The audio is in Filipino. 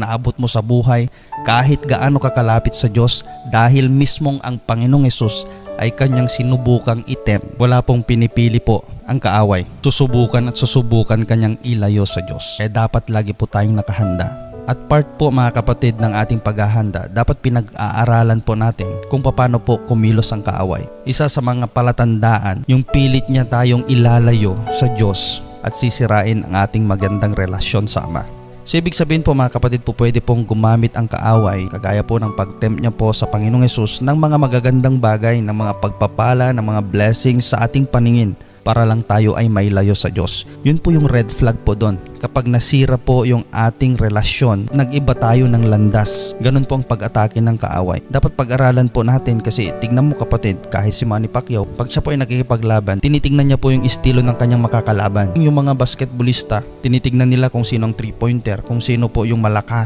naabot mo sa buhay, kahit gaano kakalapit sa Diyos, dahil mismong ang Panginoong Hesus ay kanyang sinubukang item. Wala pong pinipili po ang kaaway. Susubukan at susubukan kanyang ilayo sa Diyos. Kaya dapat lagi po tayong nakahanda. At part po mga kapatid ng ating paghahanda, dapat pinag-aaralan po natin kung paano po kumilos ang kaaway. Isa sa mga palatandaan, yung pilit niya tayong ilalayo sa Diyos at sisirain ang ating magandang relasyon sa Ama. So ibig sabihin po mga kapatid po, pwede pong gumamit ang kaaway kagaya po ng pag-tempt niya po sa Panginoong Hesus ng mga magagandang bagay, ng mga pagpapala, ng mga blessings sa ating paningin para lang tayo ay mailayo sa Diyos. Yun po yung red flag po doon. Kapag nasira po yung ating relasyon, nag-iba tayo ng landas. Ganun po ang pag-atake ng kaaway. Dapat pag-aralan po natin kasi tignan mo kapatid, kahit si Manny Pacquiao, pag siya po ay nakikipaglaban, tinitingnan niya po yung estilo ng kanyang makakalaban. Yung mga basketballista, tinitingnan nila kung sino ang 3-pointer, kung sino po yung malakas,